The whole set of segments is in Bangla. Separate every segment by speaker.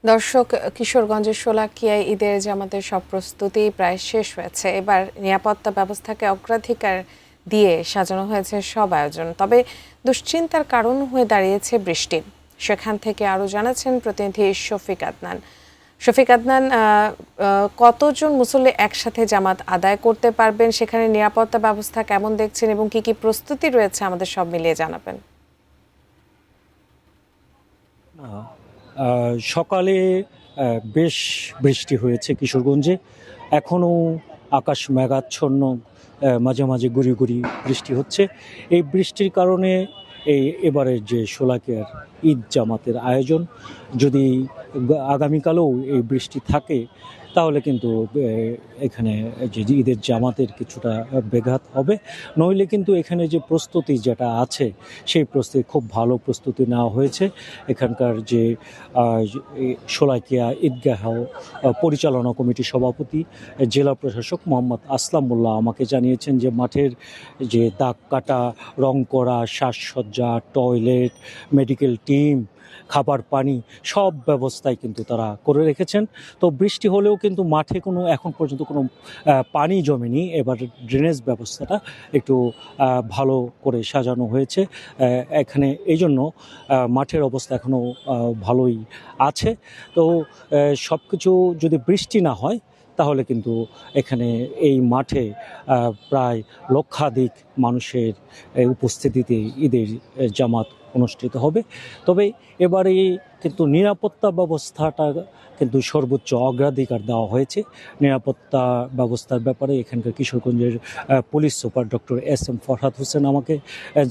Speaker 1: দর্শক, কিশোরগঞ্জের শোলাকিয়ায় ঈদের জামাতের সব প্রস্তুতি প্রায় শেষ হয়েছে। এবার নিরাপত্তা ব্যবস্থাকে অগ্রাধিকার দিয়ে সাজানো হয়েছে সব আয়োজন। তবে দুশ্চিন্তার কারণ হয়ে দাঁড়িয়েছে বৃষ্টি। সেখান থেকে আরও জানাচ্ছেন প্রতিনিধি শফিক আদনান। শফিক আদনান, কতজন মুসল্লি একসাথে জামাত আদায় করতে পারবেন, সেখানে নিরাপত্তা ব্যবস্থা কেমন দেখছেন এবং কি কি প্রস্তুতি রয়েছে আমাদের সব মিলিয়ে জানাবেন।
Speaker 2: সকালে বেশ বৃষ্টি হয়েছে কিশোরগঞ্জে। এখনও আকাশ মেঘাচ্ছন্ন, মাঝে মাঝে গুঁড়ি গুঁড়ি বৃষ্টি হচ্ছে। এই বৃষ্টির কারণে এবারের যে শোলাকিয়ার ঈদ জামাতের আয়োজন, যদি আগামীকালেও এই বৃষ্টি থাকে তাহলে কিন্তু এখানে যে ঈদের জামাতের কিছুটা ব্যাঘাত হবে। নইলে কিন্তু এখানে যে প্রস্তুতি যেটা আছে সেই প্রস্তুতি খুব ভালো প্রস্তুতি নেওয়া হয়েছে। এখানকার যে শোলাকিয়া ঈদগাহ পরিচালনা কমিটির সভাপতি জেলা প্রশাসক মোহাম্মদ আসলাম মোল্লা আমাকে জানিয়েছেন যে মাঠের যে দাগ কাটা, রং করা, সাজসজ্জা, টয়লেট, মেডিকেল টিম, খাবার পানি সব ব্যবস্থাই কিন্তু তারা করে রেখেছেন। তো বৃষ্টি হলেও কিন্তু মাঠে এখন পর্যন্ত কোনো পানি জমেনি। এবার ড্রেনেজ ব্যবস্থাটা একটু ভালো করে সাজানো হয়েছে এখানে, এই জন্য মাঠের অবস্থা এখনও ভালোই আছে। তো সব কিছু যদি বৃষ্টি না হয় তাহলে কিন্তু এখানে এই মাঠে প্রায় লক্ষাধিক মানুষের উপস্থিতিতে ঈদের জামাত অনুষ্ঠিত হবে। তবে এবারে কিন্তু নিরাপত্তা ব্যবস্থাটা কিন্তু সর্বোচ্চ অগ্রাধিকার দেওয়া হয়েছে। নিরাপত্তা ব্যবস্থার ব্যাপারে এখানকার কিশোরগঞ্জের police super doctor SM. Farhad Hossain আমাকে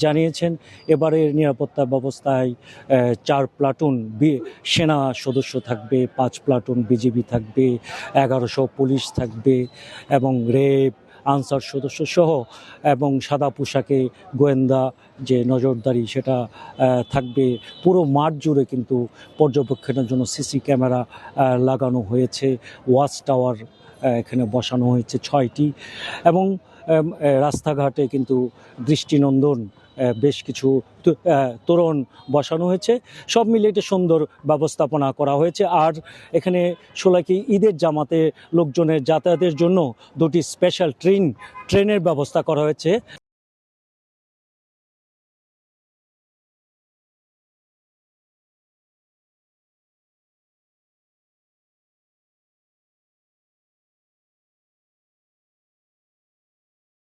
Speaker 2: জানিয়েছেন এবারের নিরাপত্তা ব্যবস্থায় 4 প্লাটুন সেনা সদস্য থাকবে, 5 প্লাটুন বিজিবি থাকবে, 1100 পুলিশ থাকবে এবং র্যাব, আনসার সদস্য সহ এবং সাদা পোশাকে গোয়েন্দা যে নজরদারি সেটা থাকবে। পুরো মাঠ জুড়ে কিন্তু পর্যবেক্ষণের জন্য সিসি ক্যামেরা লাগানো হয়েছে। ওয়াচ টাওয়ার এখানে বসানো হয়েছে 6টি এবং রাস্তাঘাটে কিন্তু দৃষ্টিনন্দন বেশ কিছু তোরণ বসানো হয়েছে। সব মিলিয়ে একটা সুন্দর ব্যবস্থাপনা করা হয়েছে। আর এখানে শোলাকিয়া ঈদের জামাতে লোকজনের যাতায়াতের জন্য 2টি স্পেশাল ট্রেনের ব্যবস্থা করা হয়েছে।